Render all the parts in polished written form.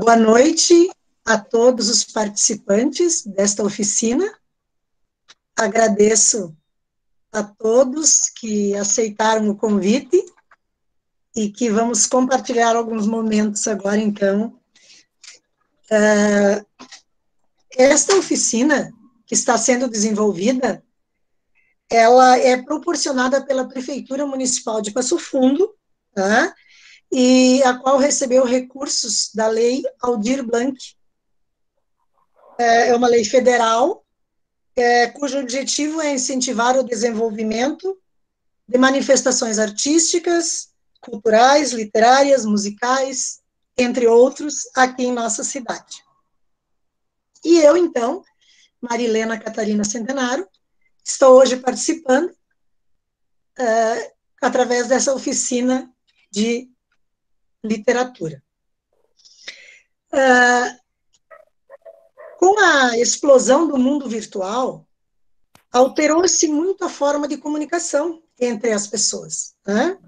Boa noite a todos os participantes desta oficina. Agradeço a todos que aceitaram o convite e que vamos compartilhar alguns momentos agora, então. Esta oficina que está sendo desenvolvida, ela é proporcionada pela Prefeitura Municipal de Passo Fundo, tá? E a qual recebeu recursos da Lei Aldir Blanc. É uma lei federal, cujo objetivo é incentivar o desenvolvimento de manifestações artísticas, culturais, literárias, musicais, entre outros, aqui em nossa cidade. E eu, então, Marilena Catarina Centenaro, estou hoje participando através dessa oficina de literatura. Com a explosão do mundo virtual, alterou-se muito a forma de comunicação entre as pessoas, né?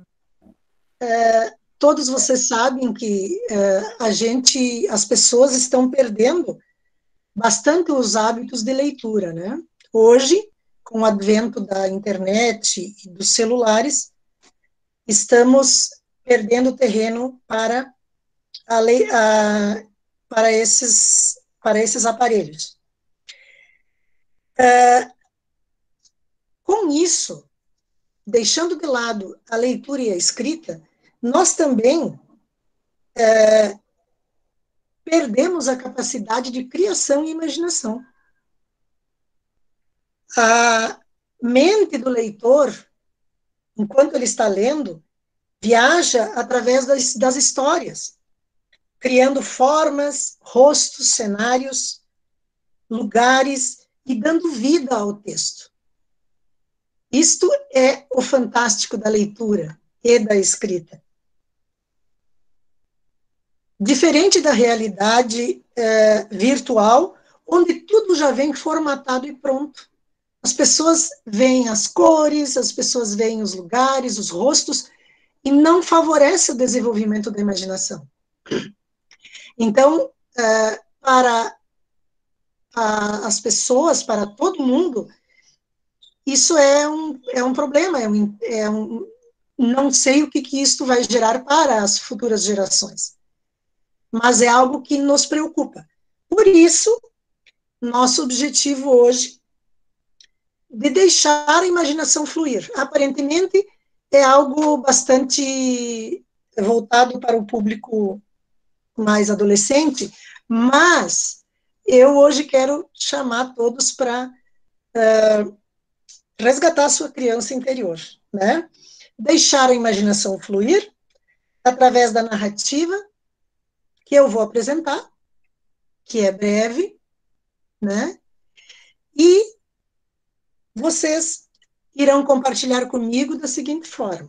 Todos vocês sabem que as pessoas estão perdendo bastante os hábitos de leitura, né? Hoje, com o advento da internet e dos celulares, estamos perdendo terreno para esses aparelhos. Com isso, deixando de lado a leitura e a escrita, nós também perdemos a capacidade de criação e imaginação. A mente do leitor, enquanto ele está lendo, viaja através das histórias, criando formas, rostos, cenários, lugares e dando vida ao texto. Isto é o fantástico da leitura e da escrita. Diferente da realidade virtual, onde tudo já vem formatado e pronto. As pessoas veem as cores, as pessoas veem os lugares, os rostos, e não favorece o desenvolvimento da imaginação. Então, para as pessoas, para todo mundo, isso é um problema, não sei o que isto vai gerar para as futuras gerações, mas é algo que nos preocupa. Por isso, nosso objetivo hoje de deixar a imaginação fluir. Aparentemente, é algo bastante voltado para o público mais adolescente, mas eu hoje quero chamar todos para resgatar a sua criança interior, né? Deixar a imaginação fluir através da narrativa que eu vou apresentar, que é breve, né? E vocês irão compartilhar comigo da seguinte forma.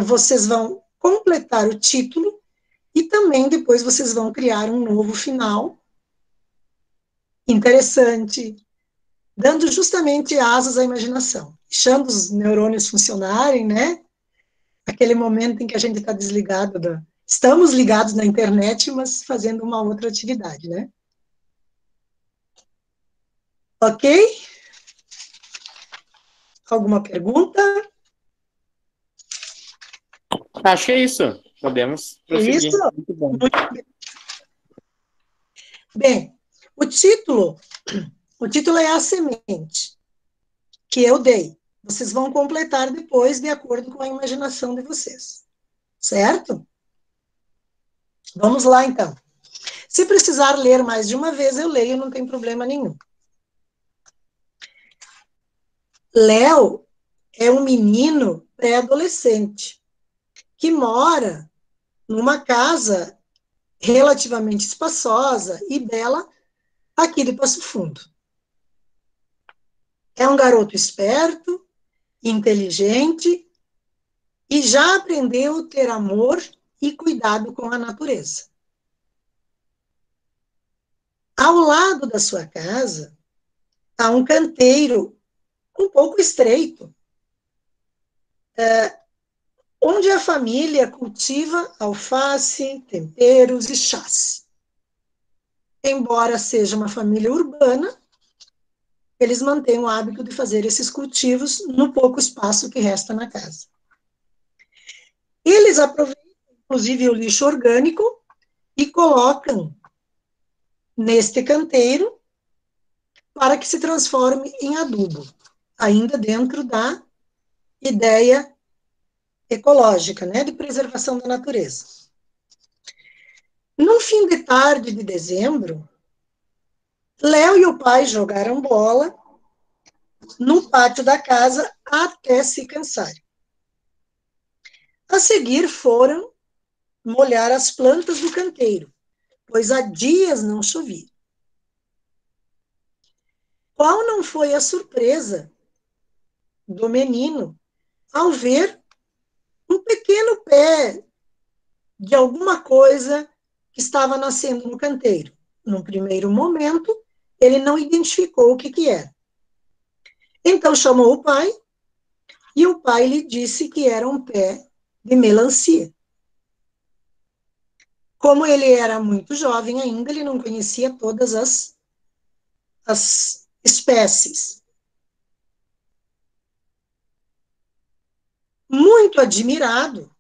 Vocês vão completar o título e também depois vocês vão criar um novo final interessante, dando justamente asas à imaginação, deixando os neurônios funcionarem, né? Aquele momento em que a gente está desligado, estamos ligados na internet, mas fazendo uma outra atividade, né? Ok? Alguma pergunta? Acho que é isso. Podemos prosseguir. Isso? Muito bom. Muito bem. Bem, o título é A Semente, que eu dei. Vocês vão completar depois, de acordo com a imaginação de vocês. Certo? Vamos lá, então. Se precisar ler mais de uma vez, eu leio, não tem problema nenhum. Léo é um menino pré-adolescente que mora numa casa relativamente espaçosa e bela aqui de Passo Fundo. É um garoto esperto, inteligente e já aprendeu a ter amor e cuidado com a natureza. Ao lado da sua casa, há um canteiro um pouco estreito, onde a família cultiva alface, temperos e chás. Embora seja uma família urbana, eles mantêm o hábito de fazer esses cultivos no pouco espaço que resta na casa. Eles aproveitam, inclusive, o lixo orgânico e colocam neste canteiro para que se transforme em adubo, ainda dentro da ideia ecológica, né, de preservação da natureza. No fim de tarde de dezembro, Léo e o pai jogaram bola no pátio da casa até se cansarem. A seguir foram molhar as plantas do canteiro, pois há dias não chovia. Qual não foi a surpresa do menino ao ver um pequeno pé de alguma coisa que estava nascendo no canteiro? Num primeiro momento, ele não identificou o que era. Então chamou o pai, e o pai lhe disse que era um pé de melancia. Como ele era muito jovem ainda, ele não conhecia todas as espécies. Muito admirado,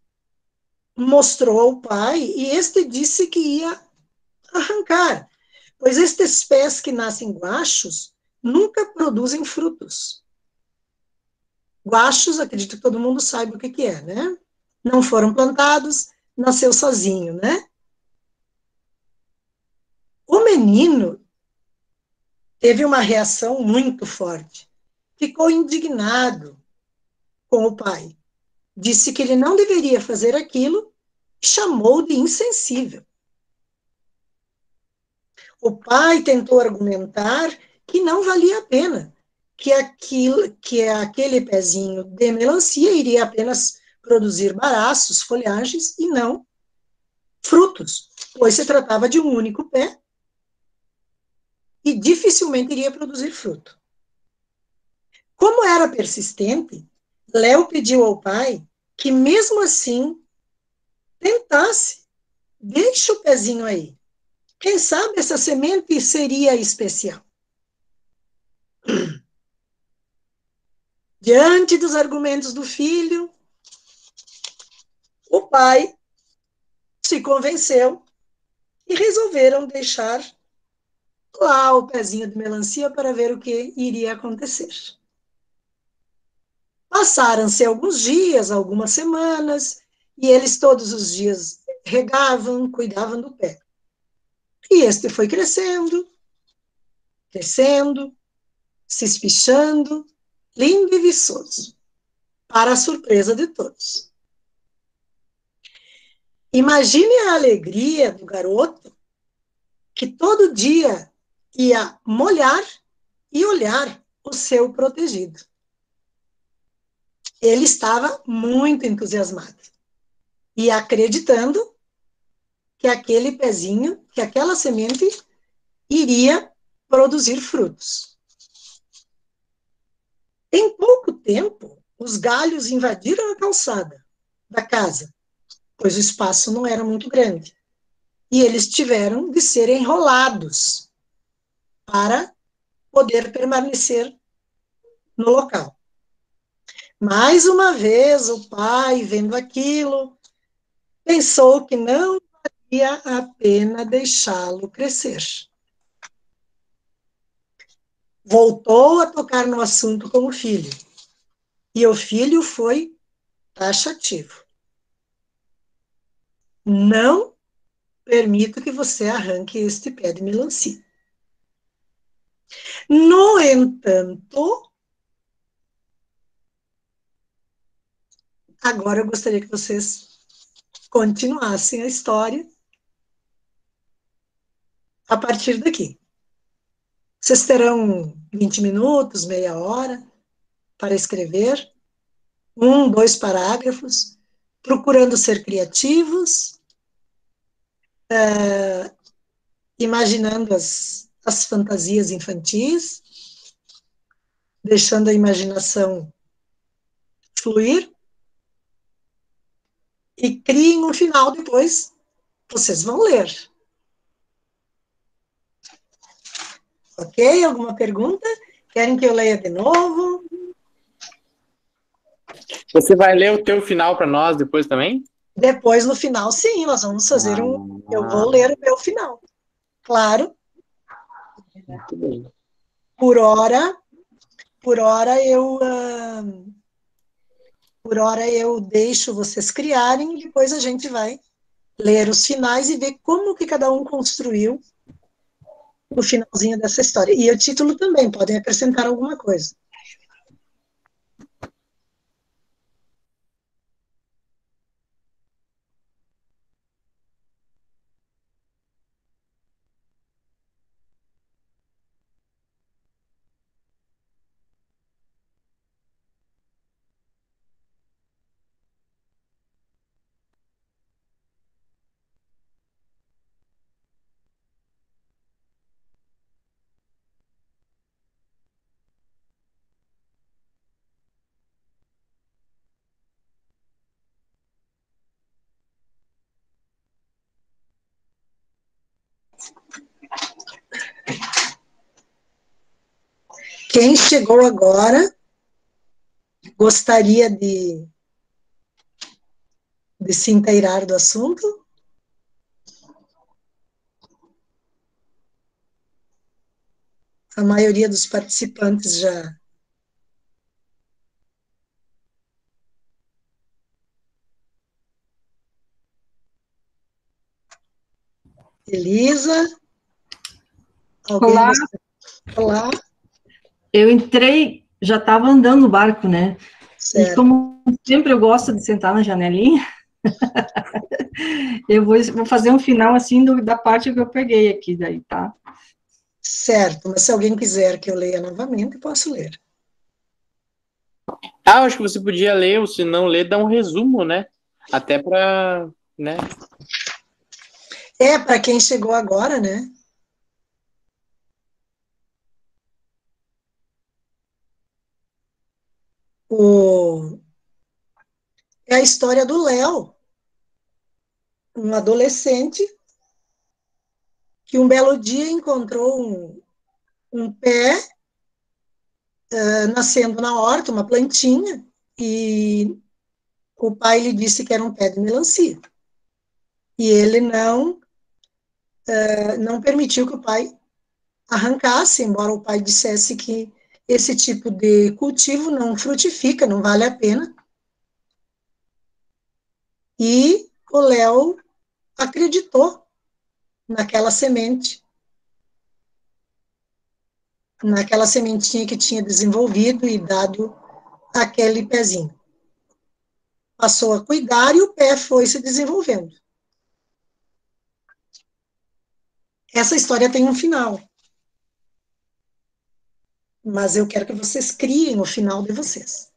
mostrou ao pai, e este disse que ia arrancar, pois estes pés que nascem guachos nunca produzem frutos. Guachos, acredito que todo mundo sabe o que é, né? Não foram plantados, nasceu sozinho, né? O menino teve uma reação muito forte. Ficou indignado com o pai. Disse que ele não deveria fazer aquilo e chamou de insensível. O pai tentou argumentar que não valia a pena, que aquele pezinho de melancia iria apenas produzir baraços, folhagens e não frutos, pois se tratava de um único pé e dificilmente iria produzir fruto. Como era persistente, Léo pediu ao pai que, mesmo assim, tentasse. Deixa o pezinho aí. Quem sabe essa semente seria especial. Diante dos argumentos do filho, o pai se convenceu e resolveram deixar lá o pezinho de melancia para ver o que iria acontecer. Passaram-se alguns dias, algumas semanas, e eles todos os dias regavam, cuidavam do pé. E este foi crescendo, crescendo, se espichando, lindo e viçoso, para a surpresa de todos. Imagine a alegria do garoto que todo dia ia molhar e olhar o seu protegido. Ele estava muito entusiasmado e acreditando que aquele pezinho, que aquela semente iria produzir frutos. Em pouco tempo, os galhos invadiram a calçada da casa, pois o espaço não era muito grande. E eles tiveram de ser enrolados para poder permanecer no local. Mais uma vez, o pai, vendo aquilo, pensou que não valia a pena deixá-lo crescer. Voltou a tocar no assunto com o filho. E o filho foi taxativo. Não permito que você arranque este pé de melancia. No entanto, agora eu gostaria que vocês continuassem a história a partir daqui. Vocês terão 20 minutos, meia hora, para escrever 1, 2 parágrafos, procurando ser criativos, imaginando as fantasias infantis, deixando a imaginação fluir, e criem um final depois, vocês vão ler. Ok? Alguma pergunta? Querem que eu leia de novo? Você vai ler o teu final para nós depois também? Depois, no final, sim, nós vamos fazer um. Eu vou Ah, ler o meu final. Claro, muito bem. por hora, por hora eu. Por hora eu deixo vocês criarem e depois a gente vai ler os finais e ver como que cada um construiu o finalzinho dessa história. E o título também, podem acrescentar alguma coisa. Quem chegou agora gostaria de se inteirar do assunto? A maioria dos participantes já. Elisa, alguém Olá, gostaria? Olá, eu entrei, já estava andando no barco, né? E certo, como sempre eu gosto de sentar na janelinha, eu vou fazer um final assim da parte que eu peguei aqui daí, tá? certo. Mas se alguém quiser que eu leia novamente, posso ler. Ah, acho que você podia ler, ou se não ler, dar um resumo, né? Até para, né? É, para quem chegou agora, né? O, é a história do Léo, um adolescente que um belo dia encontrou um pé nascendo na horta, uma plantinha, e o pai lhe disse que era um pé de melancia. E ele não permitiu que o pai arrancasse, embora o pai dissesse que esse tipo de cultivo não frutifica, não vale a pena. E o Léo acreditou naquela semente, naquela sementinha que tinha desenvolvido e dado aquele pezinho. Passou a cuidar e o pé foi se desenvolvendo. Essa história tem um final, mas eu quero que vocês criem o final de vocês.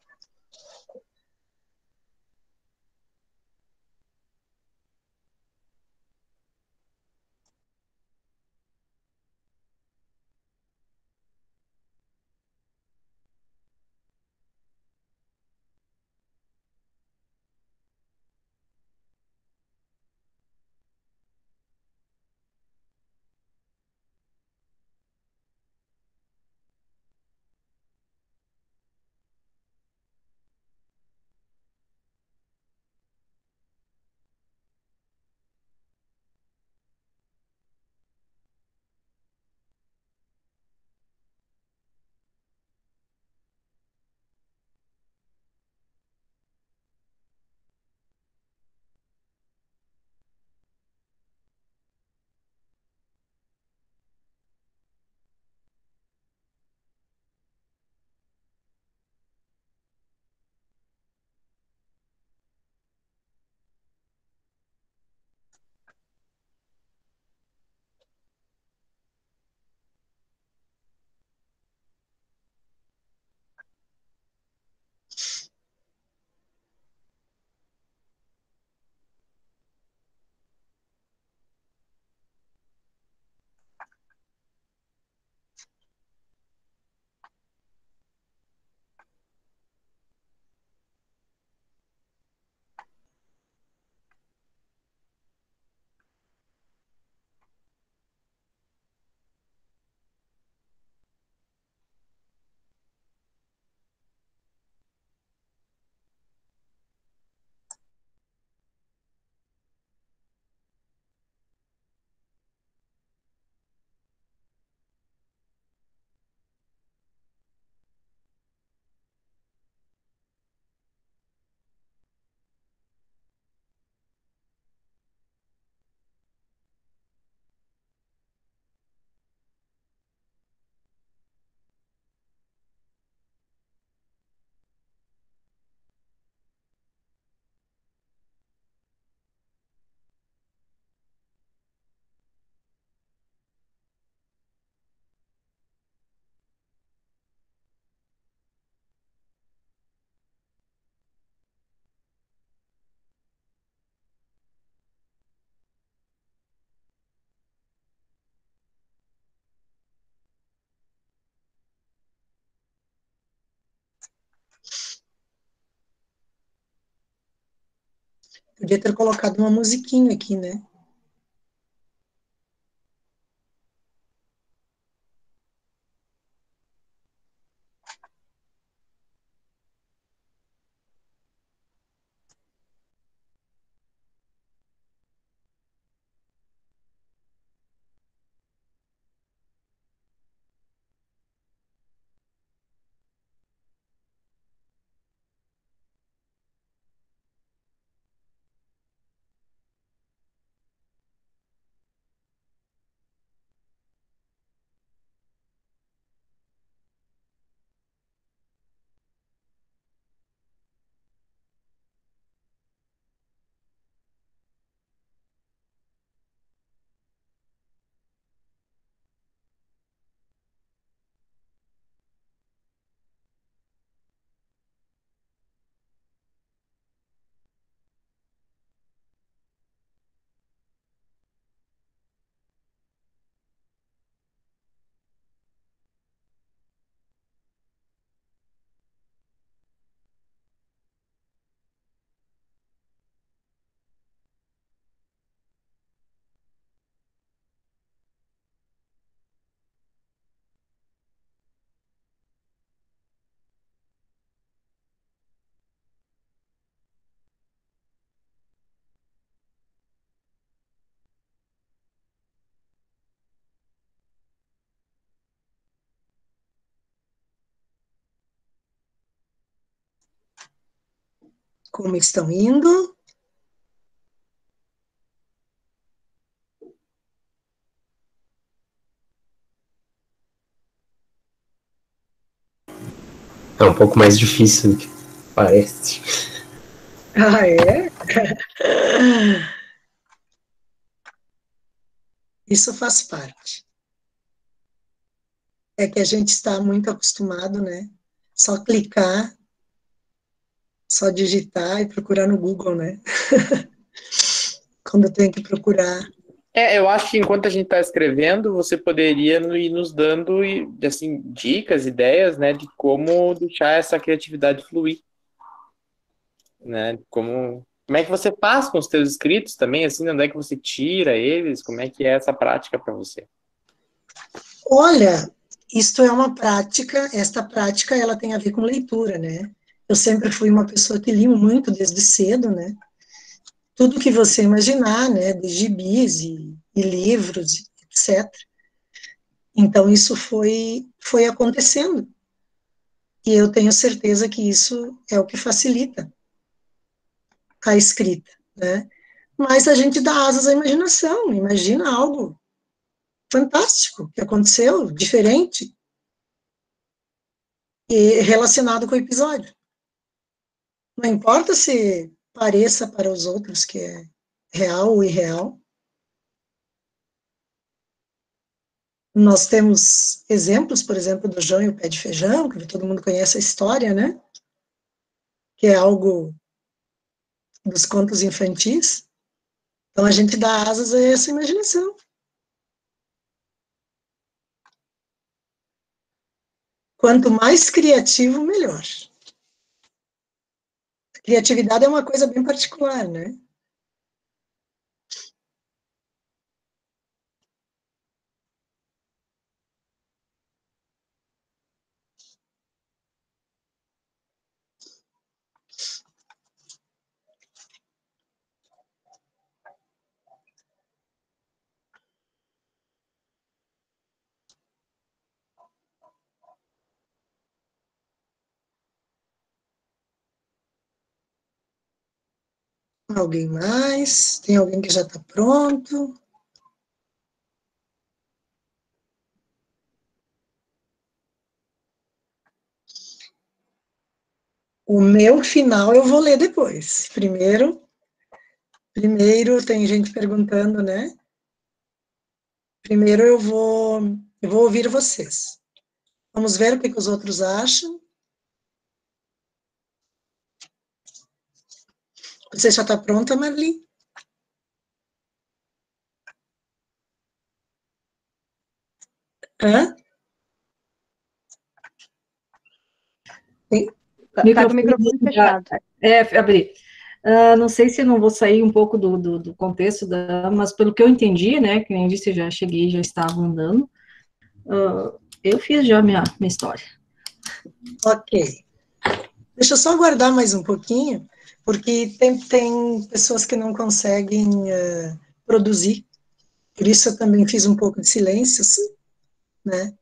Podia ter colocado uma musiquinha aqui, né? Como estão indo? É um pouco mais difícil do que parece. Ah, é? Isso faz parte. É que a gente está muito acostumado, né? Só clicar, só digitar e procurar no Google, né? Quando tem que procurar. Eu acho que enquanto a gente está escrevendo, você poderia ir nos dando assim, dicas, ideias, né, de como deixar essa criatividade fluir, né? Como é que você faz com os teus escritos também, assim, onde é que você tira eles? Como é que é essa prática para você? Olha, isto é uma prática, esta prática ela tem a ver com leitura, né? Eu sempre fui uma pessoa que li muito desde cedo, né? Tudo que você imaginar, né? De gibis e livros, etc. Então isso foi acontecendo. E eu tenho certeza que isso é o que facilita a escrita, né? Mas a gente dá asas à imaginação, imagina algo fantástico que aconteceu, diferente, e relacionado com o episódio. Não importa se pareça para os outros que é real ou irreal. Nós temos exemplos, por exemplo, do João e o Pé de Feijão, que todo mundo conhece a história, né? Que é algo dos contos infantis. Então a gente dá asas a essa imaginação. Quanto mais criativo, melhor. Criatividade é uma coisa bem particular, né? Alguém mais? Tem alguém que já está pronto? O meu final eu vou ler depois. Primeiro tem gente perguntando, né? Primeiro eu vou ouvir vocês. Vamos ver o que os outros acham. Você já está pronta, Marli? Hã? Tá com o microfone fechado. Abri. Não sei se eu não vou sair um pouco do contexto, mas pelo que eu entendi, né, que nem eu disse, eu já cheguei, já estava andando, eu fiz já minha história. Ok. Deixa eu só aguardar mais um pouquinho, porque tem pessoas que não conseguem produzir. Por isso eu também fiz um pouco de silêncios, né?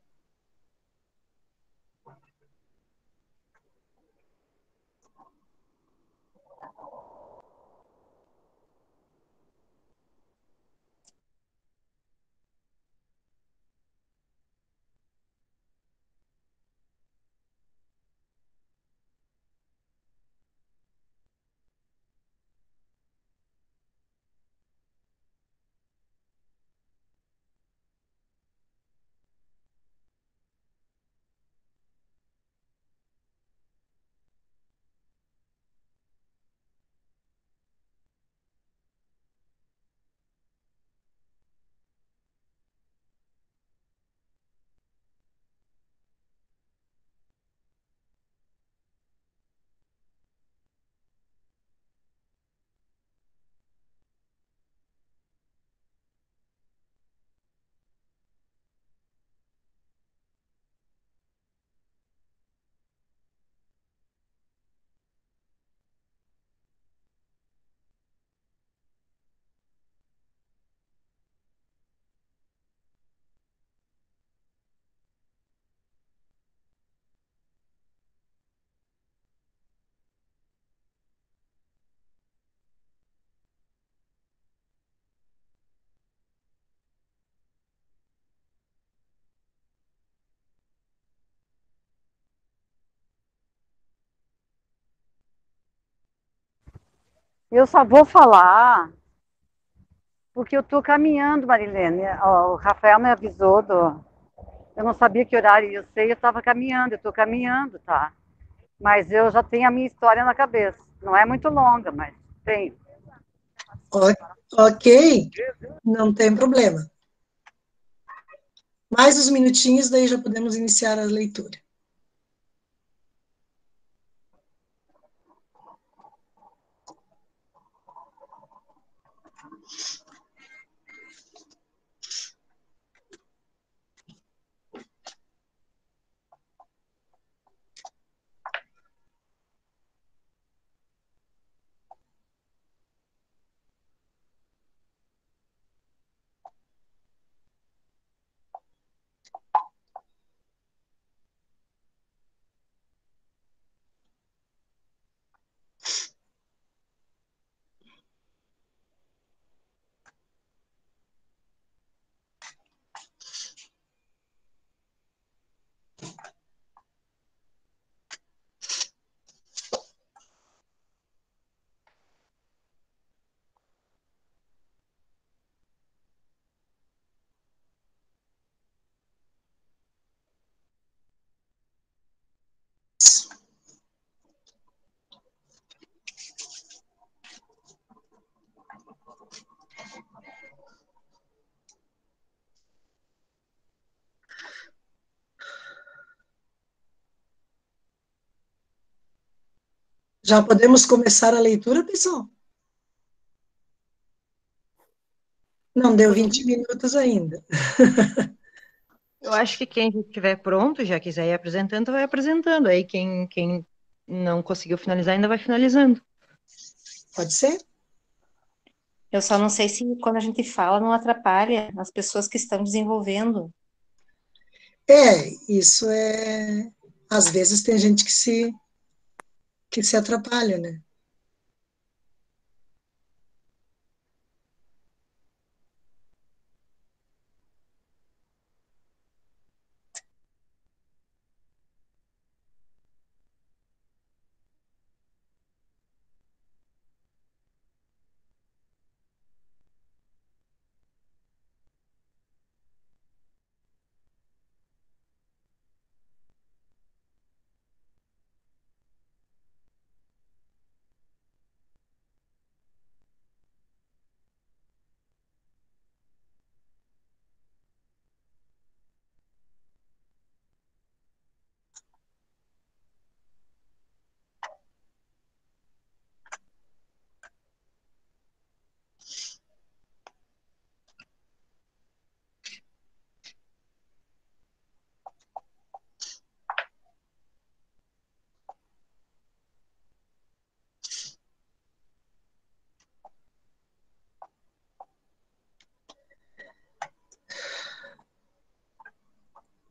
Eu só vou falar porque eu estou caminhando, Marilene. O Rafael me avisou Eu não sabia que horário ia ser, eu estava caminhando, eu estou caminhando, tá? Mas eu já tenho a minha história na cabeça. Não é muito longa, mas tenho. Ok, não tem problema. Mais uns minutinhos, daí já podemos iniciar a leitura. Já podemos começar a leitura, pessoal? Não deu 20 minutos ainda. Eu acho que quem estiver pronto, já quiser ir apresentando, vai apresentando. Aí quem não conseguiu finalizar ainda vai finalizando. Pode ser? Eu só não sei se quando a gente fala não atrapalha as pessoas que estão desenvolvendo. Isso é. Às vezes tem gente que se atrapalha, né?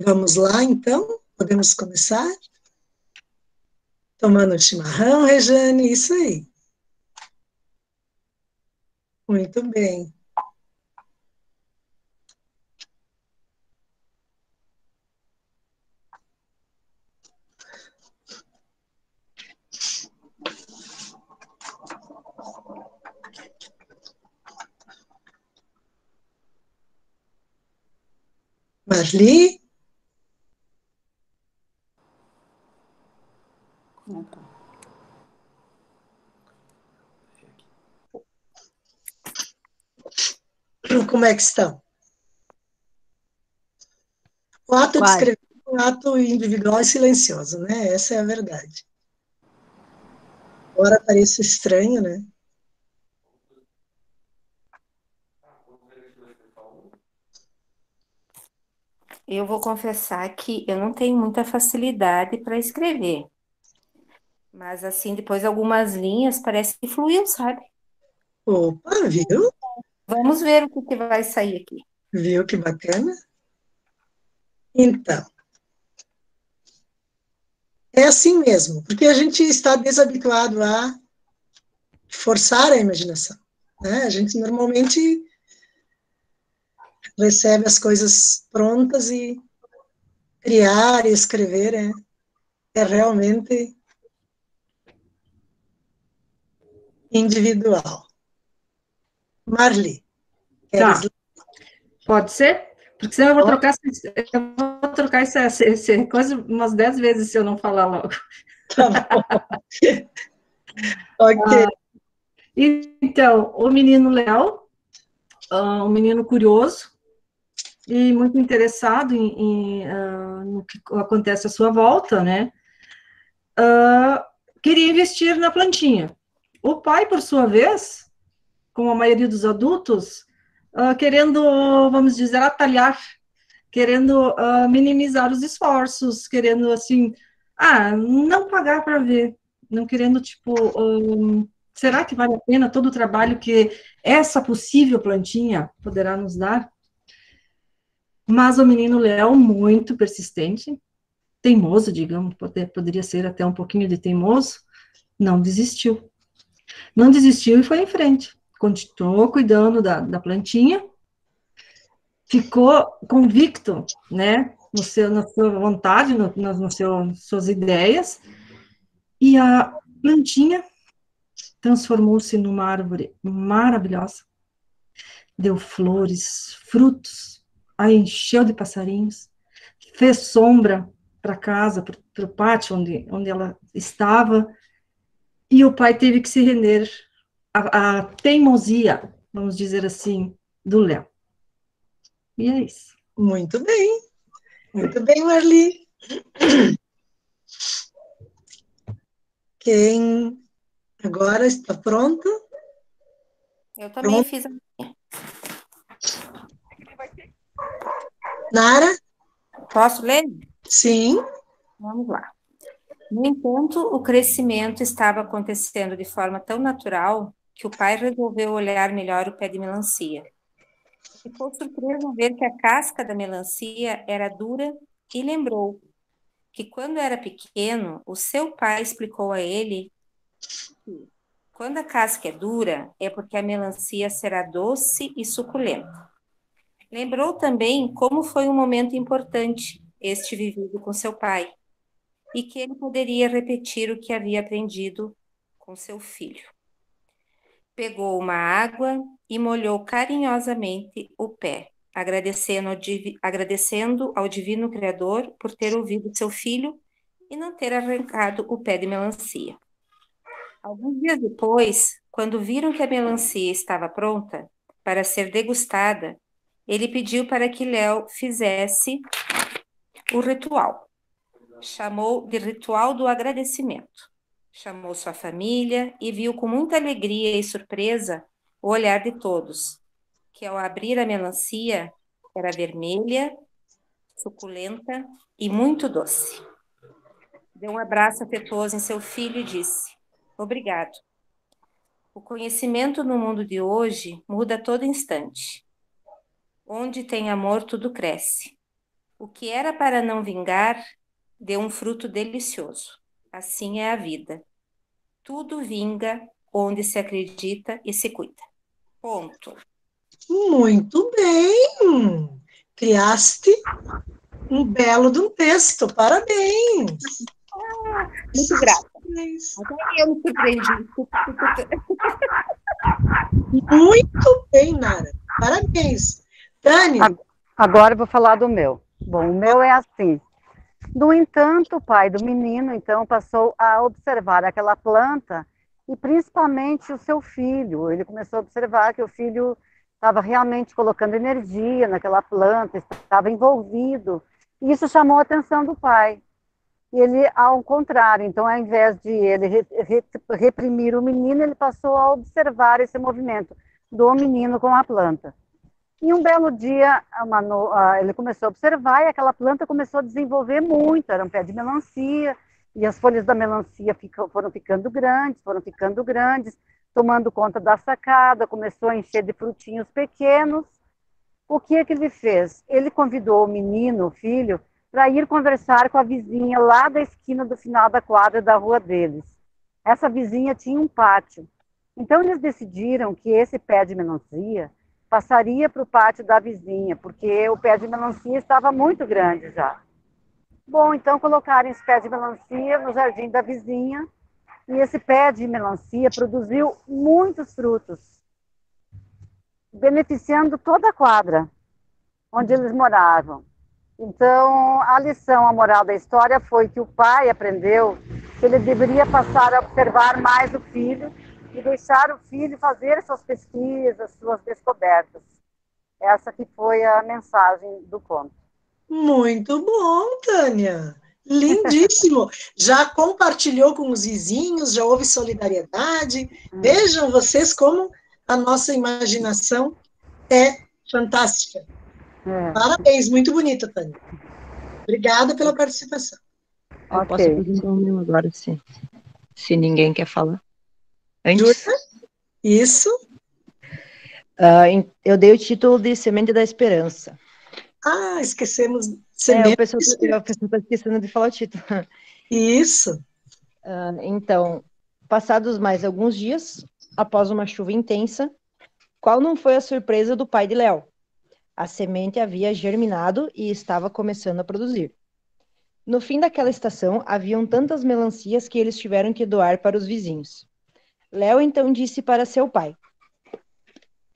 Vamos lá, então? Podemos começar? Tomando chimarrão, Rejane, isso aí. Muito bem. Marli? Como é que estão? O ato de Vai. escrever é um ato individual e silencioso, né? Essa é a verdade. Embora pareça estranho, né? Eu vou confessar que eu não tenho muita facilidade para escrever, mas assim, depois algumas linhas parece que fluiu, sabe? Opa, viu? Vamos ver o que que vai sair aqui. Viu que bacana? Então, é assim mesmo, porque a gente está desabituado a forçar a imaginação, né? A gente normalmente recebe as coisas prontas e criar e escrever é realmente individual. Marli, queres Tá, pode ser? Porque senão eu vou trocar essa coisa umas 10 vezes se eu não falar logo. Tá bom. Ok. Então, o menino Léo, um menino curioso e muito interessado no que acontece à sua volta, né? Queria investir na plantinha. O pai, por sua vez, como a maioria dos adultos, querendo, vamos dizer, atalhar, querendo minimizar os esforços, querendo, assim, não pagar para ver, não querendo, tipo, será que vale a pena todo o trabalho que essa possível plantinha poderá nos dar? Mas o menino Léo, muito persistente, teimoso, digamos, poderia ser até um pouquinho de teimoso, não desistiu. Não desistiu e foi em frente. Continuou cuidando da plantinha, ficou convicto, né, na sua vontade, suas ideias, e a plantinha transformou-se numa árvore maravilhosa. Deu flores, frutos, a encheu de passarinhos, fez sombra para casa, para o pátio onde ela estava, e o pai teve que se render à teimosia, vamos dizer assim, do Léo. E é isso. Muito bem, Marli. Quem agora está pronto? Eu também Pronto. fiz. Nara? Posso ler? Sim. Vamos lá. No entanto, o crescimento estava acontecendo de forma tão natural que o pai resolveu olhar melhor o pé de melancia. Ficou surpreso ao ver que a casca da melancia era dura e lembrou que quando era pequeno, o seu pai explicou a ele que quando a casca é dura, é porque a melancia será doce e suculenta. Lembrou também como foi um momento importante este vivido com seu pai e que ele poderia repetir o que havia aprendido com seu filho. Pegou uma água e molhou carinhosamente o pé, agradecendo ao Divino Criador por ter ouvido seu filho e não ter arrancado o pé de melancia. Alguns dias depois, quando viram que a melancia estava pronta para ser degustada, ele pediu para que Léo fizesse o ritual. Chamou de ritual do agradecimento. Chamou sua família e viu com muita alegria e surpresa o olhar de todos, que ao abrir a melancia era vermelha, suculenta e muito doce. Deu um abraço afetuoso em seu filho e disse: Obrigado. O conhecimento no mundo de hoje muda a todo instante. Onde tem amor, tudo cresce. O que era para não vingar, deu um fruto delicioso. Assim é a vida. Tudo vinga onde se acredita e se cuida. Ponto. Muito bem! Criaste um belo de um texto, parabéns! Muito grata. Parabéns. Até eu me surpreendi. Muito bem, Nara, parabéns! Tânia, Agora eu vou falar do meu. Bom, o meu é assim. No entanto, o pai do menino, então, passou a observar aquela planta e principalmente o seu filho. Ele começou a observar que o filho estava realmente colocando energia naquela planta, estava envolvido. E isso chamou a atenção do pai. E ele, ao contrário, então, ao invés de ele reprimir o menino, ele passou a observar esse movimento do menino com a planta. E um belo dia, ele começou a observar e aquela planta começou a desenvolver muito. Era um pé de melancia, e as folhas da melancia foram ficando grandes, tomando conta da sacada, começou a encher de frutinhos pequenos. O que é que ele fez? Ele convidou o menino, o filho, para ir conversar com a vizinha lá da esquina do final da quadra da rua deles. Essa vizinha tinha um pátio. Então eles decidiram que esse pé de melancia passaria para o pátio da vizinha, porque o pé de melancia estava muito grande já. Bom, então colocaram esse pé de melancia no jardim da vizinha, e esse pé de melancia produziu muitos frutos, beneficiando toda a quadra onde eles moravam. Então, a moral da história foi que o pai aprendeu que ele deveria passar a observar mais o filho e deixar o filho fazer suas pesquisas, suas descobertas. Essa que foi a mensagem do conto. muito bom, Tânia! Lindíssimo! Já compartilhou com os vizinhos, já houve solidariedade. Vejam vocês como a nossa imaginação é fantástica. Parabéns, muito bonito, Tânia. Obrigada pela participação. Eu posso apresentar o meu agora, se ninguém quer falar. Antes? Júlia? Isso. Eu dei o título de Semente da Esperança. Ah, esquecemos. O Semente. pessoal está esquecendo de falar o título. Isso. Então, passados mais alguns dias, após uma chuva intensa, qual não foi a surpresa do pai de Léo? A semente havia germinado e estava começando a produzir. No fim daquela estação, haviam tantas melancias que eles tiveram que doar para os vizinhos. Léo então disse para seu pai: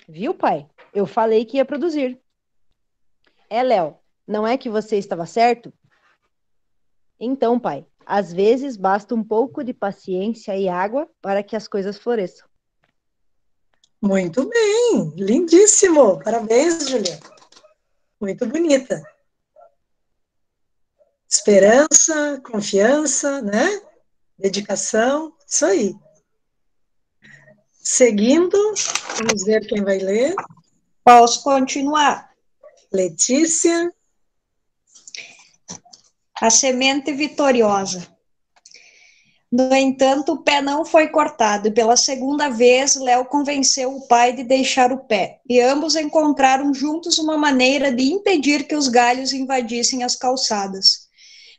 Viu, pai? Eu falei que ia produzir. Léo, não é que você estava certo? Então, pai, às vezes basta um pouco de paciência e água para que as coisas floresçam. Muito bem, lindíssimo. Parabéns, Julia. Muito bonita. Esperança, confiança, né? Dedicação, isso aí. Seguindo, vamos ver quem vai ler. Posso continuar? Letícia. A semente vitoriosa. No entanto, o pé não foi cortado, e pela segunda vez, Léo convenceu o pai de deixar o pé, e ambos encontraram juntos uma maneira de impedir que os galhos invadissem as calçadas.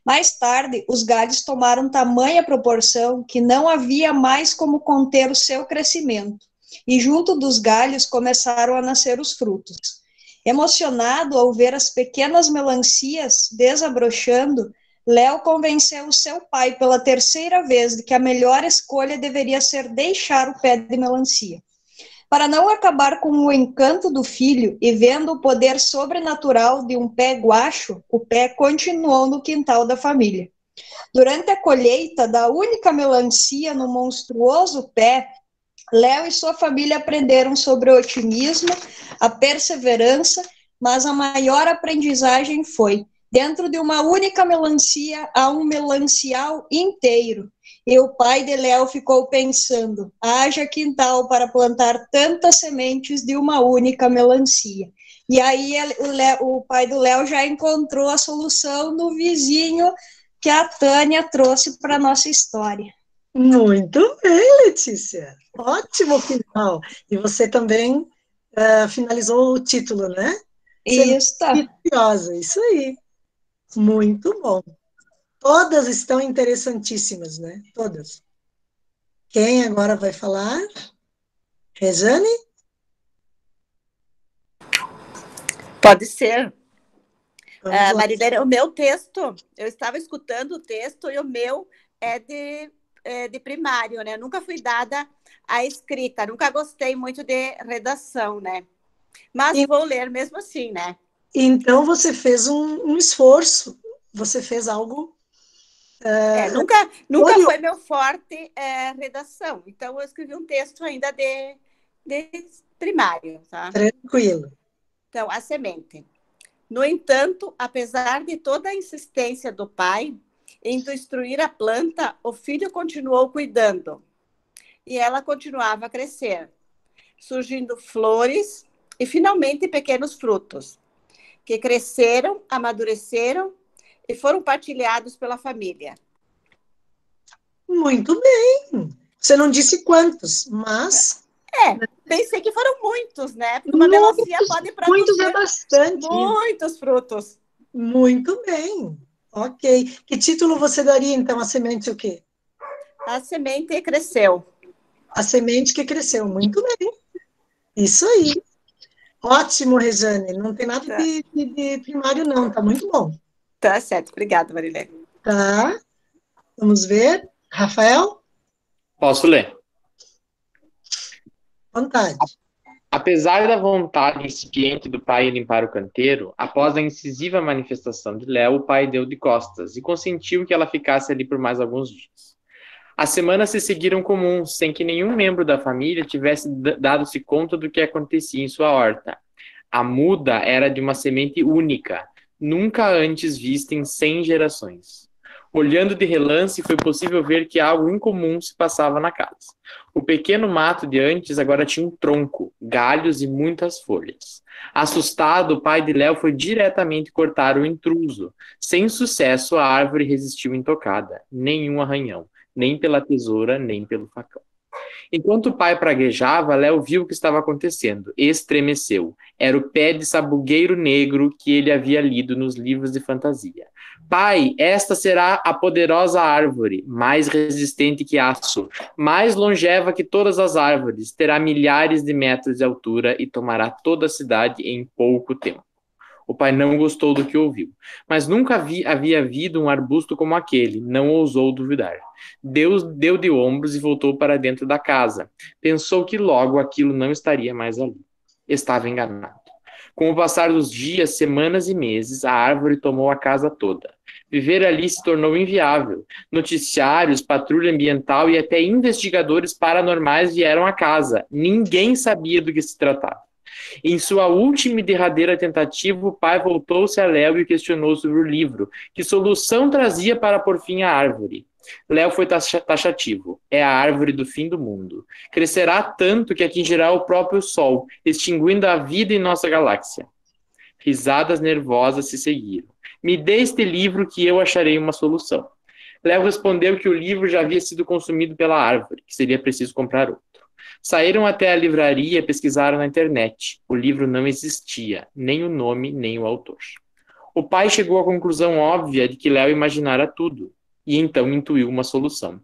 Mais tarde, os galhos tomaram tamanha proporção que não havia mais como conter o seu crescimento, e junto dos galhos começaram a nascer os frutos. Emocionado ao ver as pequenas melancias desabrochando, Léo convenceu o seu pai pela terceira vez de que a melhor escolha deveria ser deixar o pé de melancia. Para não acabar com o encanto do filho e vendo o poder sobrenatural de um pé guacho, o pé continuou no quintal da família. Durante a colheita da única melancia no monstruoso pé, Léo e sua família aprenderam sobre o otimismo, a perseverança, mas a maior aprendizagem foi: dentro de uma única melancia há um melancial inteiro. E o pai de Léo ficou pensando: haja quintal para plantar tantas sementes de uma única melancia. E aí o pai do Léo já encontrou a solução no vizinho que a Tânia trouxe para a nossa história. Muito bem, Letícia. Ótimo final. E você também finalizou o título, né? Isso. Vitoriosa, isso aí. Muito bom. Todas estão interessantíssimas, né? Todas. Quem agora vai falar? Rejane? Pode ser. Vamos lá. Marilene, o meu texto, eu estava escutando o texto e o meu é de primário, né? Nunca fui dada a escrita, nunca gostei muito de redação, né? Mas E- vou ler mesmo assim, né? Então, você fez um esforço. Você fez algo Nunca curioso. foi meu forte redação. Então, eu escrevi um texto ainda de primário, tá? Tranquilo. Então, a semente. No entanto, apesar de toda a insistência do pai em destruir a planta, o filho continuou cuidando. E ela continuava a crescer, surgindo flores e, finalmente, pequenos frutos, que cresceram, amadureceram e foram partilhados pela família. Muito bem. Você não disse quantos, mas Pensei que foram muitos, né? Porque uma melancia pode muitos é produzir bastante. muitos frutos. Muito bem. Ok. Que título você daria, então, à semente o quê? A semente cresceu. A semente que cresceu. Muito bem. Isso aí. Ótimo, Rejane. Não tem nada Tá. de primário, não. Tá muito bom. Tá certo. Obrigada, Marilene. Tá. Vamos ver. Rafael, Posso ler? vontade. Apesar da vontade incipiente do pai em limpar o canteiro, após a incisiva manifestação de Léo, o pai deu de costas e consentiu que ela ficasse ali por mais alguns dias. As semanas se seguiram comuns, sem que nenhum membro da família tivesse dado-se conta do que acontecia em sua horta. A muda era de uma semente única, nunca antes vista em 100 gerações. Olhando de relance, foi possível ver que algo incomum se passava na casa. O pequeno mato de antes agora tinha um tronco, galhos e muitas folhas. Assustado, o pai de Léo foi diretamente cortar o intruso. Sem sucesso, a árvore resistiu intocada. Nenhum arranhão, nem pela tesoura, nem pelo facão. Enquanto o pai praguejava, Léo viu o que estava acontecendo. Estremeceu. Era o pé de sabugueiro negro que ele havia lido nos livros de fantasia. Pai, esta será a poderosa árvore, mais resistente que aço, mais longeva que todas as árvores, terá milhares de metros de altura e tomará toda a cidade em pouco tempo. O pai não gostou do que ouviu, mas nunca havia havido um arbusto como aquele, não ousou duvidar. Deus deu de ombros e voltou para dentro da casa. Pensou que logo aquilo não estaria mais ali. Estava enganado. Com o passar dos dias, semanas e meses, a árvore tomou a casa toda. Viver ali se tornou inviável. Noticiários, patrulha ambiental e até investigadores paranormais vieram à casa. Ninguém sabia do que se tratava. Em sua última e derradeira tentativa, o pai voltou-se a Léo e questionou sobre o livro. Que solução trazia para pôr fim à árvore? Léo foi taxativo. É a árvore do fim do mundo. Crescerá tanto que atingirá o próprio Sol, extinguindo a vida em nossa galáxia. Risadas nervosas se seguiram. Me dê este livro que eu acharei uma solução. Léo respondeu que o livro já havia sido consumido pela árvore, que seria preciso comprar outro. Saíram até a livraria e pesquisaram na internet. O livro não existia, nem o nome, nem o autor. O pai chegou à conclusão óbvia de que Léo imaginara tudo, e então intuiu uma solução.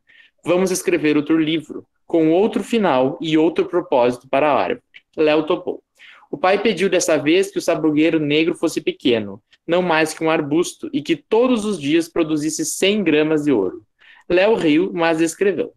Vamos escrever outro livro, com outro final e outro propósito para a árvore. Léo topou. O pai pediu dessa vez que o sabugueiro negro fosse pequeno, não mais que um arbusto, e que todos os dias produzisse 100 gramas de ouro. Léo riu, mas escreveu.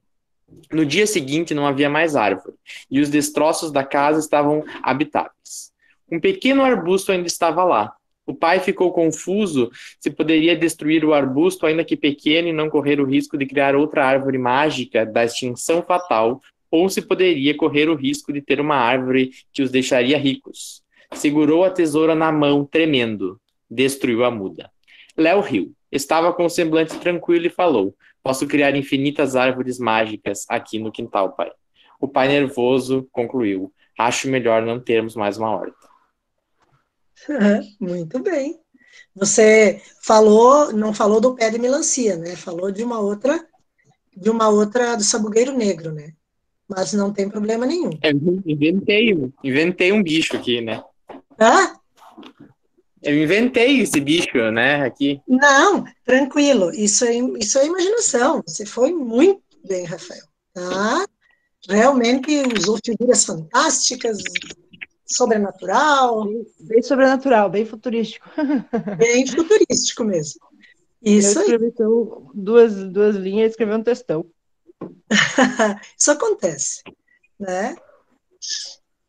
No dia seguinte não havia mais árvore, e os destroços da casa estavam habitáveis. Um pequeno arbusto ainda estava lá. O pai ficou confuso se poderia destruir o arbusto, ainda que pequeno, e não correr o risco de criar outra árvore mágica da extinção fatal, ou se poderia correr o risco de ter uma árvore que os deixaria ricos. Segurou a tesoura na mão, tremendo. Destruiu a muda. Léo riu. Estava com um semblante tranquilo e falou: posso criar infinitas árvores mágicas aqui no quintal, pai. O pai nervoso concluiu: acho melhor não termos mais uma horta. Muito bem. Você falou, não falou do pé de melancia, né? Falou de uma outra do sabugueiro negro, né? Mas não tem problema nenhum. Inventei um bicho aqui, né? Hã? Eu inventei esse bicho, né, aqui. Não, tranquilo, isso é imaginação. Você foi muito bem, Rafael, tá? Realmente usou figuras fantásticas, sobrenatural. Bem sobrenatural, bem futurístico. Bem futurístico mesmo. Isso eu escrevi, então, duas linhas e escrevi um textão. Isso acontece, né?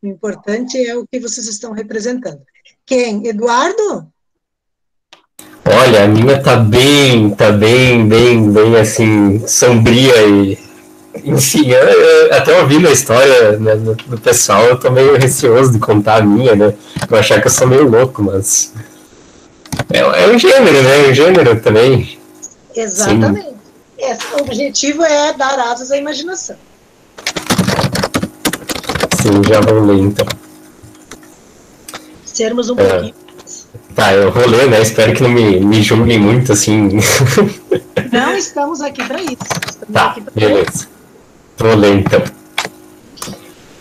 O importante é o que vocês estão representando. Quem? Eduardo? Olha, a minha tá bem, bem, assim, sombria e... Enfim, até ouvindo a história, né, do pessoal, eu tô meio receoso de contar a minha, né? Eu achar que eu sou meio louco, mas... É um gênero, né? É um gênero também. Exatamente. O objetivo é dar asas à imaginação. Sim, já vou ler, então. Sermos um pouquinho. Tá, eu vou ler, né? Espero que não me julguem muito, assim. Não estamos aqui para isso. Tá, beleza. Vou ler, então.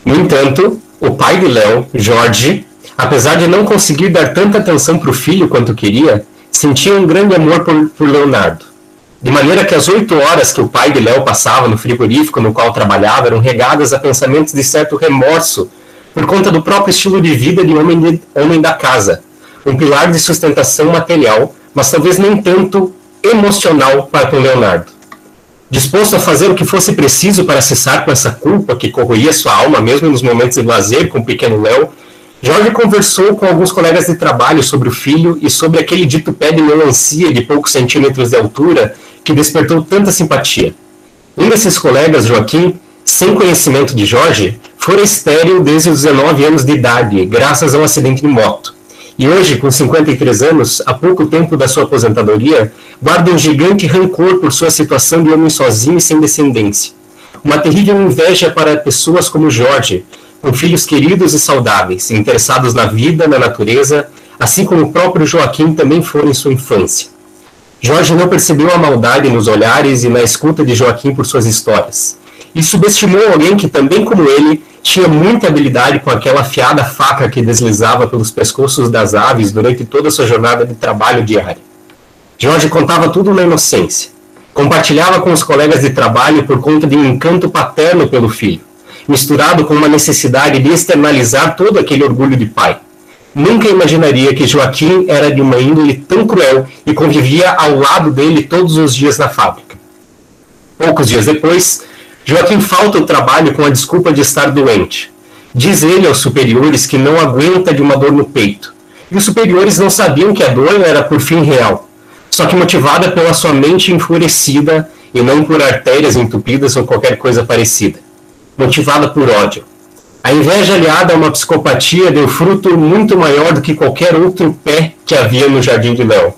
No entanto, o pai de Léo, Jorge, apesar de não conseguir dar tanta atenção para o filho quanto queria, sentia um grande amor por Leonardo. De maneira que as 8 horas que o pai de Léo passava no frigorífico no qual trabalhava eram regadas a pensamentos de certo remorso por conta do próprio estilo de vida de homem da casa, um pilar de sustentação material, mas talvez nem tanto emocional para com Leonardo. Disposto a fazer o que fosse preciso para cessar com essa culpa que corroía sua alma mesmo nos momentos de lazer com o pequeno Léo, Jorge conversou com alguns colegas de trabalho sobre o filho e sobre aquele dito pé de melancia de poucos centímetros de altura que despertou tanta simpatia. Um desses colegas, Joaquim, sem conhecimento de Jorge, fora estéril desde os 19 anos de idade, graças a um acidente de moto. E hoje, com 53 anos, há pouco tempo da sua aposentadoria, guarda um gigante rancor por sua situação de homem sozinho e sem descendência. Uma terrível inveja para pessoas como Jorge, com filhos queridos e saudáveis, interessados na vida, na natureza, assim como o próprio Joaquim também foi em sua infância. Jorge não percebeu a maldade nos olhares e na escuta de Joaquim por suas histórias. E subestimou alguém que, também como ele, tinha muita habilidade com aquela afiada faca que deslizava pelos pescoços das aves durante toda a sua jornada de trabalho diária. Jorge contava tudo na inocência. Compartilhava com os colegas de trabalho por conta de um encanto paterno pelo filho, misturado com uma necessidade de externalizar todo aquele orgulho de pai. Nunca imaginaria que Joaquim era de uma índole tão cruel e convivia ao lado dele todos os dias na fábrica. Poucos dias depois, Joaquim falta ao trabalho com a desculpa de estar doente. Diz ele aos superiores que não aguenta de uma dor no peito. E os superiores não sabiam que a dor era por fim real, só que motivada pela sua mente enfurecida e não por artérias entupidas ou qualquer coisa parecida. Motivada por ódio. A inveja aliada a uma psicopatia deu fruto muito maior do que qualquer outro pé que havia no jardim de Léo.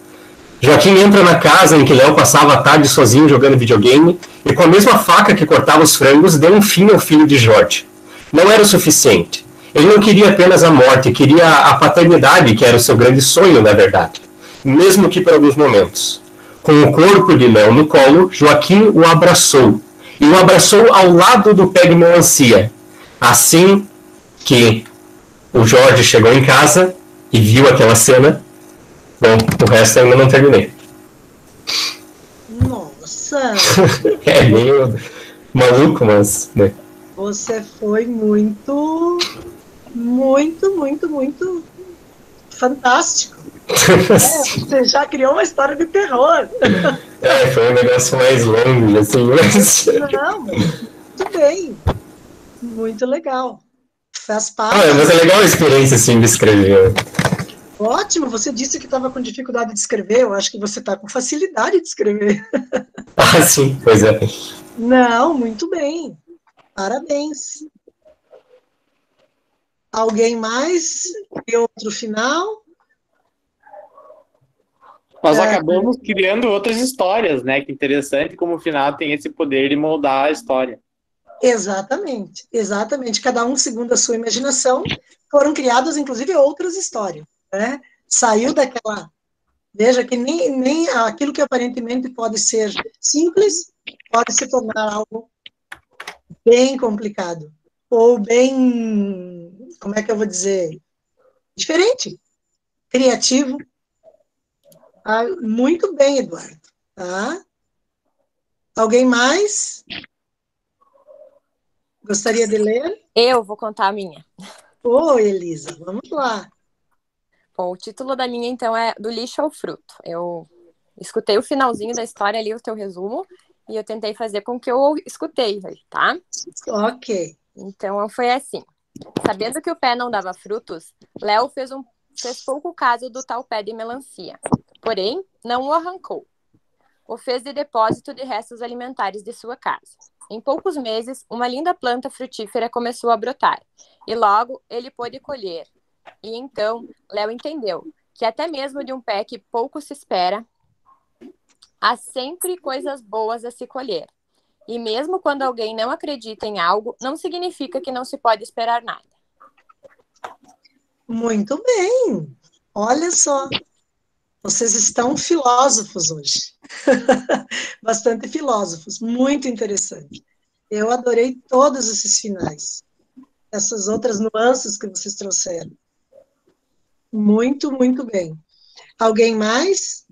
Joaquim entra na casa em que Léo passava a tarde sozinho jogando videogame e com a mesma faca que cortava os frangos deu um fim ao filho de Jorge. Não era o suficiente. Ele não queria apenas a morte, queria a paternidade, que era o seu grande sonho, na verdade. Mesmo que por alguns momentos. Com o corpo de Léo no colo, Joaquim o abraçou. E o abraçou ao lado do pé de melancia. Assim que o Jorge chegou em casa e viu aquela cena, bom, o resto ainda não terminei. Nossa! É meio maluco, mas... né? Você foi muito fantástico. Você já criou uma história de terror. Foi um negócio mais longo, assim, mas... Não, muito bem. Muito legal. Faz parte. Mas é legal a experiência, assim, de escrever. Ótimo, você disse que estava com dificuldade de escrever, eu acho que você está com facilidade de escrever. Sim, pois é. Não, muito bem. Parabéns. Alguém mais? E outro final? Nós acabamos criando outras histórias, né? Que interessante como o final tem esse poder de moldar a história. Exatamente, exatamente. Cada um segundo a sua imaginação, foram criadas, inclusive, outras histórias, né? Saiu daquela... Veja que nem aquilo que aparentemente pode ser simples, pode se tornar algo bem complicado, ou bem, como é que eu vou dizer, diferente, criativo. Ah, muito bem, Eduardo. Tá? Alguém mais? Gostaria de ler? Eu vou contar a minha. Ô, Elisa, vamos lá. Bom, o título da minha, então, é Do Lixo ao Fruto. Eu escutei o finalzinho da história ali, o teu resumo, e eu tentei fazer com que eu escutei, tá? Ok. Então, foi assim. Sabendo que o pé não dava frutos, Léo fez pouco caso do tal pé de melancia. Porém, não o arrancou. O fez de depósito de restos alimentares de sua casa. Em poucos meses, uma linda planta frutífera começou a brotar, e logo ele pôde colher. E então, Léo entendeu que até mesmo de um pé que pouco se espera, há sempre coisas boas a se colher. E mesmo quando alguém não acredita em algo, não significa que não se pode esperar nada. Muito bem. Olha só. Vocês estão filósofos hoje. Bastante filósofos. Muito interessante. Eu adorei todos esses finais. Essas outras nuances que vocês trouxeram. Muito, muito bem. Alguém mais?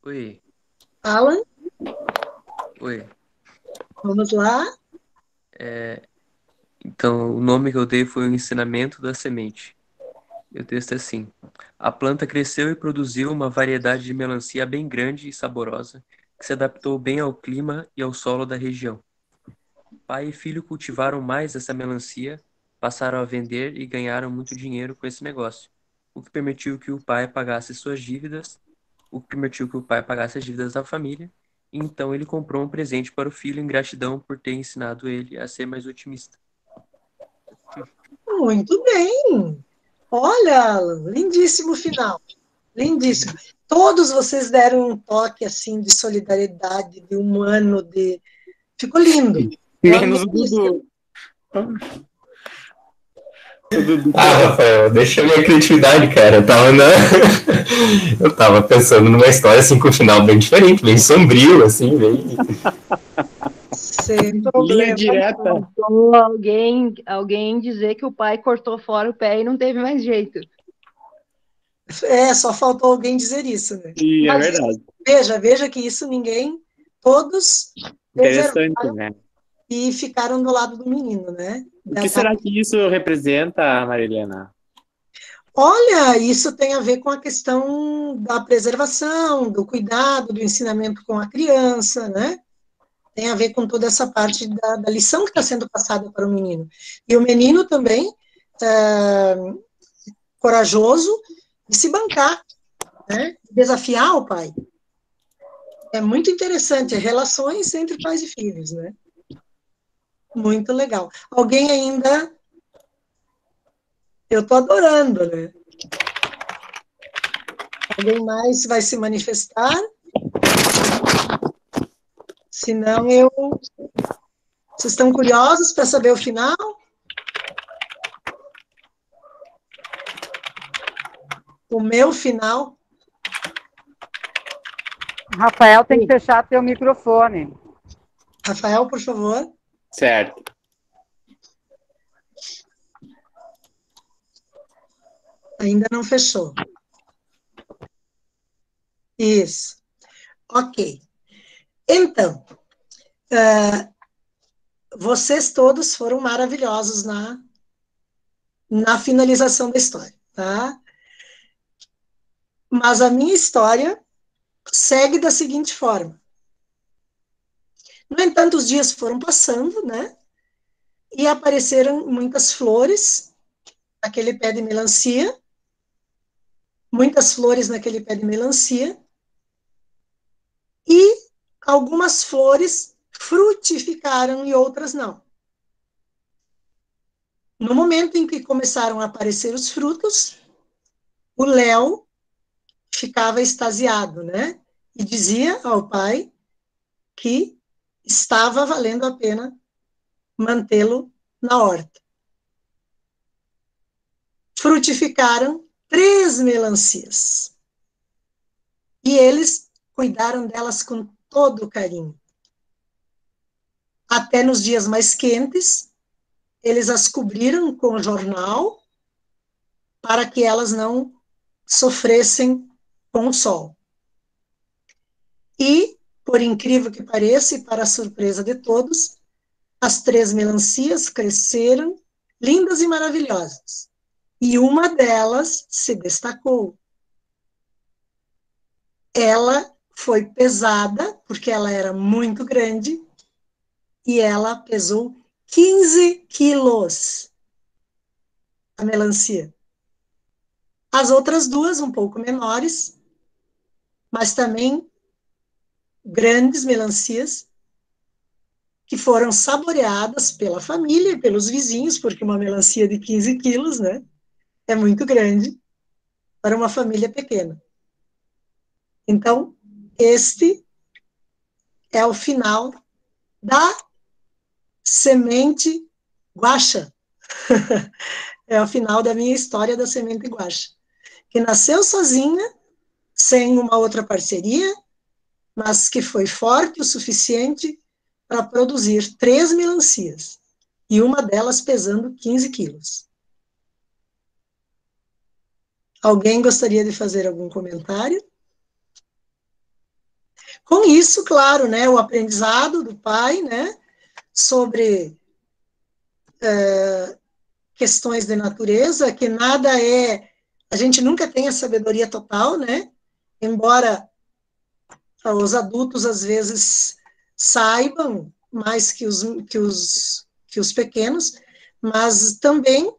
Oi, Alan, oi. vamos lá. Então, o nome que eu dei foi o ensinamento da semente. E o texto é assim: a planta cresceu e produziu uma variedade de melancia bem grande e saborosa, que se adaptou bem ao clima e ao solo da região. Pai e filho cultivaram mais essa melancia, passaram a vender e ganharam muito dinheiro com esse negócio, o que permitiu que o pai pagasse suas dívidas, o que permitiu que o pai pagasse as dívidas da família, e então ele comprou um presente para o filho em gratidão por ter ensinado ele a ser mais otimista. Muito bem. Olha, Alan, lindíssimo final. Lindíssimo. Todos vocês deram um toque assim de solidariedade, de humano, de ficou lindo. Menos o Dudu. Rafael, deixa a minha criatividade, cara. Eu tava pensando numa história assim com um final bem diferente, bem sombrio, assim, bem. Sem Linha direta. Faltou alguém dizer que o pai cortou fora o pé e não teve mais jeito. Só faltou alguém dizer isso, né? E é Mas verdade. veja que isso todos Interessante, preservaram né? e ficaram do lado do menino, né? O que será que isso representa, Marilena? Olha, isso tem a ver com a questão da preservação, do cuidado, do ensinamento com a criança, né? Tem a ver com toda essa parte da lição que está sendo passada para o menino. E o menino também, corajoso, de se bancar, né? Desafiar o pai. É muito interessante, relações entre pais e filhos, né? Muito legal. Alguém ainda... Eu estou adorando, né? Alguém mais vai se manifestar? Se não, Vocês estão curiosos para saber o final? O meu final? Rafael, tem que fechar teu microfone. Rafael, por favor. Certo. Ainda não fechou. Isso. Ok. Então, vocês todos foram maravilhosos na finalização da história, tá? Mas a minha história segue da seguinte forma. No entanto, os dias foram passando, né? E apareceram muitas flores naquele pé de melancia, muitas flores naquele pé de melancia, e algumas flores frutificaram e outras não. No momento em que começaram a aparecer os frutos, o Léo ficava extasiado, né? E dizia ao pai que estava valendo a pena mantê-lo na horta. Frutificaram 3 melancias. E eles cuidaram delas com todo o carinho. Até nos dias mais quentes, eles as cobriram com jornal para que elas não sofressem com o sol. E, por incrível que pareça, e para a surpresa de todos, as 3 melancias cresceram lindas e maravilhosas. E uma delas se destacou. Ela foi pesada, porque ela era muito grande, e ela pesou 15 quilos, a melancia. As outras 2, um pouco menores, mas também grandes melancias, que foram saboreadas pela família e pelos vizinhos, porque uma melancia de 15 quilos, né, é muito grande para uma família pequena. Então, este é o final da semente guaxa. É o final da minha história da semente guaxa, que nasceu sozinha, sem uma outra parceria, mas que foi forte o suficiente para produzir 3 melancias, e uma delas pesando 15 quilos. Alguém gostaria de fazer algum comentário? Com isso, claro, né, o aprendizado do pai, né, sobre questões de natureza, que nada é, a gente nunca tem a sabedoria total, né, embora os adultos às vezes saibam mais que os pequenos, mas também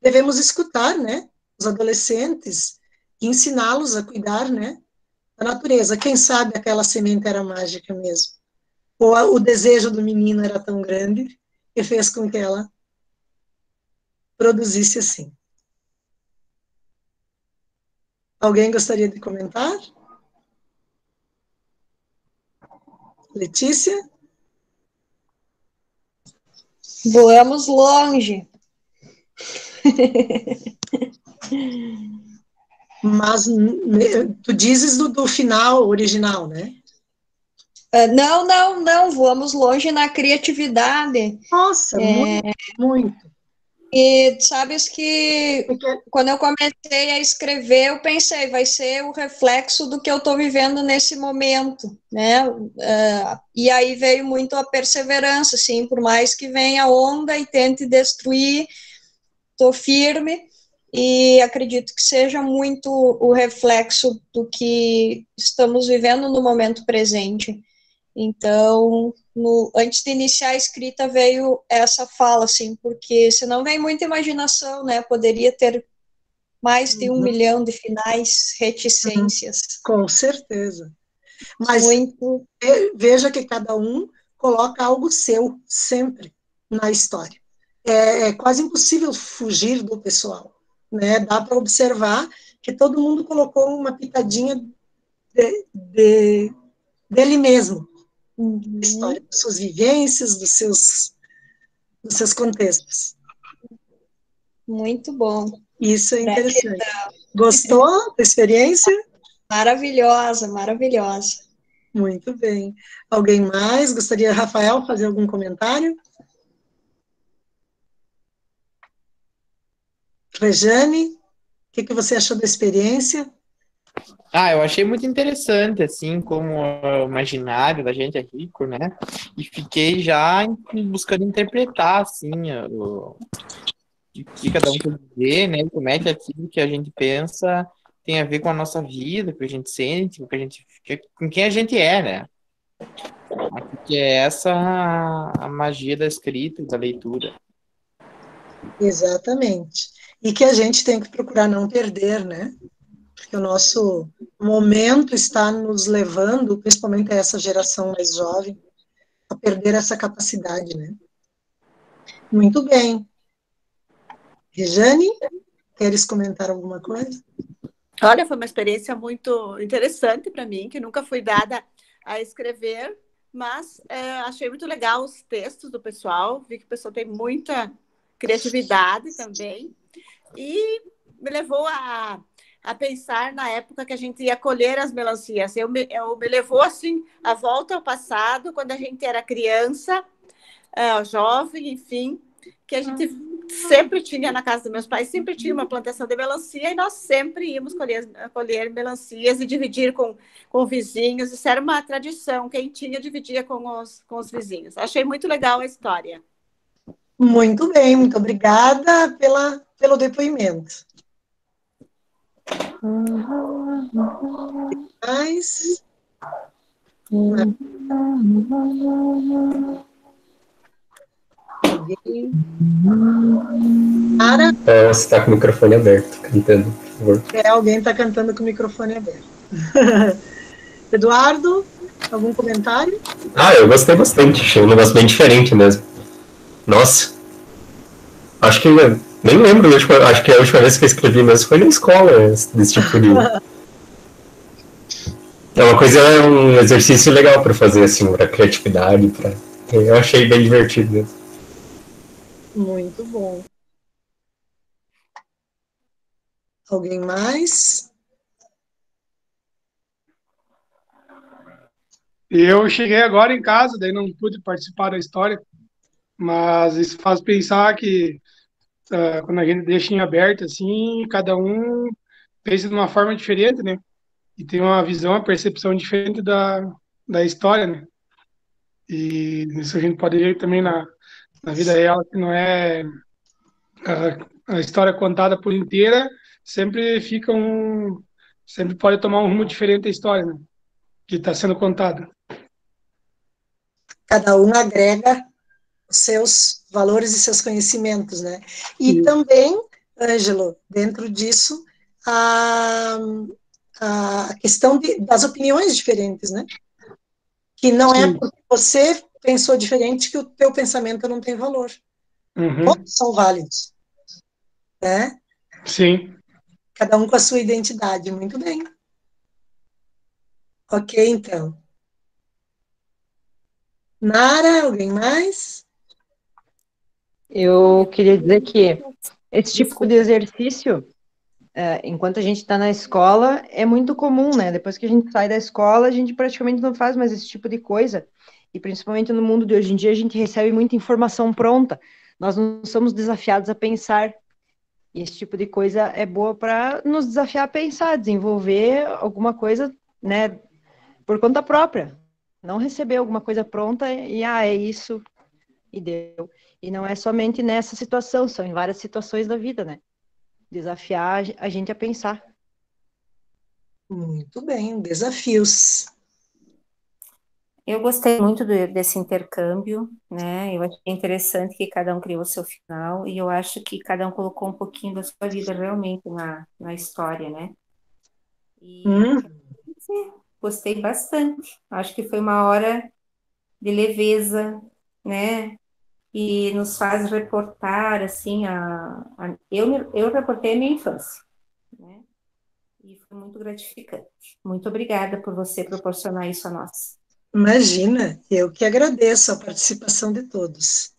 devemos escutar, né, os adolescentes e ensiná-los a cuidar, né, da natureza. Quem sabe aquela semente era mágica mesmo, ou o desejo do menino era tão grande que fez com que ela produzisse assim. Alguém gostaria de comentar? Letícia? Voamos longe. Mas tu dizes do final original, né? Não, voamos longe na criatividade. Nossa, muito. E sabes que quando eu comecei a escrever, eu pensei, vai ser o reflexo do que eu estou vivendo nesse momento, né? E aí veio muito a perseverança, assim, por mais que venha a onda e tente destruir, estou firme e acredito que seja muito o reflexo do que estamos vivendo no momento presente. Então, antes de iniciar a escrita veio essa fala, assim, porque senão vem muita imaginação, né? Poderia ter mais de 1 milhão de finais, reticências. Com certeza. Mas veja que cada um coloca algo seu, sempre, na história. É quase impossível fugir do pessoal, né? Dá para observar que todo mundo colocou uma pitadinha dele mesmo, da história, das suas vivências, dos seus contextos. Muito bom. Isso é interessante. Gostou da experiência? Maravilhosa, maravilhosa. Muito bem. Alguém mais? Gostaria, Rafael, fazer algum comentário? Rejane, o que você achou da experiência? Eu achei muito interessante, assim, como o imaginário da gente é rico, né? E fiquei já buscando interpretar, assim, o que cada um quer dizer, né? Como é que aquilo que a gente pensa tem a ver com a nossa vida, com o que a gente sente, com quem a gente é, né? Acho que é essa a magia da escrita e da leitura. Exatamente. E que a gente tem que procurar não perder, né? Porque o nosso momento está nos levando, principalmente a essa geração mais jovem, a perder essa capacidade, né? Muito bem. Rejane, queres comentar alguma coisa? Olha, foi uma experiência muito interessante para mim, que nunca fui dada a escrever, mas achei muito legal os textos do pessoal, vi que o pessoal tem muita criatividade também, e me levou a pensar na época que a gente ia colher as melancias. Me levou, assim, a volta ao passado, quando a gente era criança, jovem, enfim, que a gente sempre tinha na casa dos meus pais, sempre tinha uma plantação de melancia e nós sempre íamos colher melancias e dividir com vizinhos. Isso era uma tradição, quem tinha dividia com os vizinhos. Achei muito legal a história. Muito bem, muito obrigada pelo depoimento. Mais? Alguém? Para? Você está com o microfone aberto, cantando, por favor. Alguém está cantando com o microfone aberto. Eduardo, algum comentário? Eu gostei bastante, achei um negócio bem diferente mesmo. Nossa. Acho que nem lembro, acho que a última vez que eu escrevi mesmo foi na escola, desse tipo de... É um exercício legal para fazer, assim, para criatividade, eu achei bem divertido mesmo. Muito bom. Alguém mais? Eu cheguei agora em casa, daí não pude participar da história, mas isso faz pensar que quando a gente deixa em aberto, assim, cada um pensa de uma forma diferente, né? E tem uma visão, uma percepção diferente da história, né? E isso a gente pode ver também na vida real, que não é a história contada por inteira, sempre pode tomar um rumo diferente a história, né? Que está sendo contada. Cada um agrega os seus valores e seus conhecimentos, né? E também, Ângelo, dentro disso, a questão das opiniões diferentes, né? Que não é porque você pensou diferente que o teu pensamento não tem valor. Todos são válidos, né? Sim. Cada um com a sua identidade. Muito bem. Ok, então. Nara, alguém mais? Eu queria dizer que esse tipo de exercício, enquanto a gente está na escola, é muito comum, né? Depois que a gente sai da escola, a gente praticamente não faz mais esse tipo de coisa. E principalmente no mundo de hoje em dia, a gente recebe muita informação pronta. Nós não somos desafiados a pensar. E esse tipo de coisa é boa para nos desafiar a pensar, desenvolver alguma coisa, né, por conta própria. Não receber alguma coisa pronta e, é isso, e deu. E não é somente nessa situação, são em várias situações da vida, né? Desafiar a gente a pensar. Muito bem, desafios. Eu gostei muito desse intercâmbio, né? Eu achei interessante que cada um criou o seu final, e eu acho que cada um colocou um pouquinho da sua vida realmente na história, né? E gostei bastante. Acho que foi uma hora de leveza, né? E nos faz reportar, assim, eu reportei a minha infância, né? E foi muito gratificante. Muito obrigada por você proporcionar isso a nós. Imagina, eu que agradeço a participação de todos.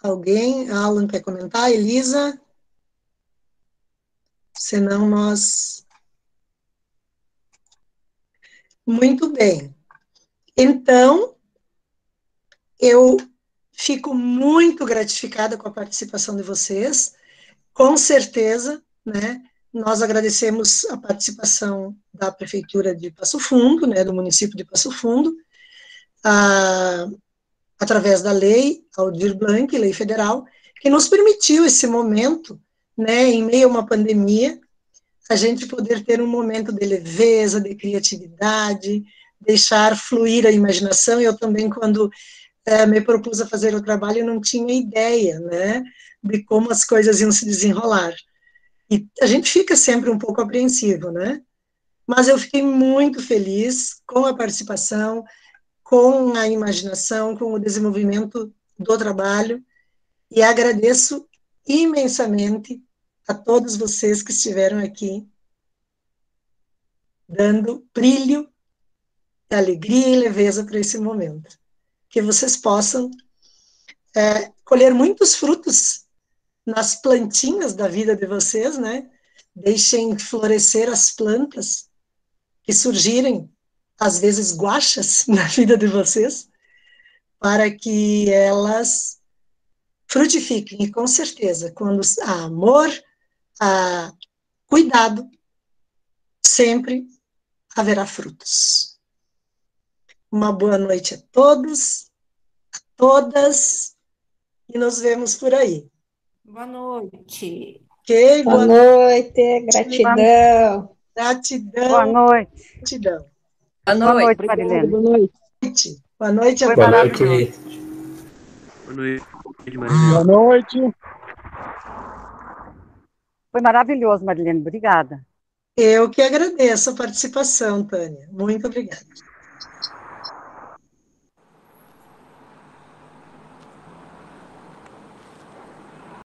Alguém? Alan quer comentar? Elisa? Senão nós... Muito bem. Então, eu fico muito gratificada com a participação de vocês. Com certeza, né? Nós agradecemos a participação da Prefeitura de Passo Fundo, né, do município de Passo Fundo, através da lei Aldir Blanc, lei federal, que nos permitiu esse momento, né, em meio a uma pandemia, a gente poder ter um momento de leveza, de criatividade, deixar fluir a imaginação. Eu também, quando me propus a fazer o trabalho, não tinha ideia, né, de como as coisas iam se desenrolar. E a gente fica sempre um pouco apreensivo, né? Mas eu fiquei muito feliz com a participação, com a imaginação, com o desenvolvimento do trabalho, e agradeço imensamente a todos vocês que estiveram aqui, dando brilho, alegria e leveza para esse momento. Que vocês possam colher muitos frutos nas plantinhas da vida de vocês, né? Deixem florescer as plantas que surgirem, às vezes guachas, na vida de vocês, para que elas frutifiquem, e com certeza, quando há amor, há cuidado, sempre haverá frutos. Uma boa noite a todos, a todas, e nos vemos por aí. Boa noite. Ok? Boa noite, gratidão. Gratidão. Boa noite. Gratidão. Boa Boa noite. noite, Marilene. Boa noite. Boa noite a Foi todos. Boa noite. Boa noite, Boa Marilene. noite. Foi maravilhoso, Marilene. Obrigada. Eu que agradeço a participação, Tânia. Muito obrigada.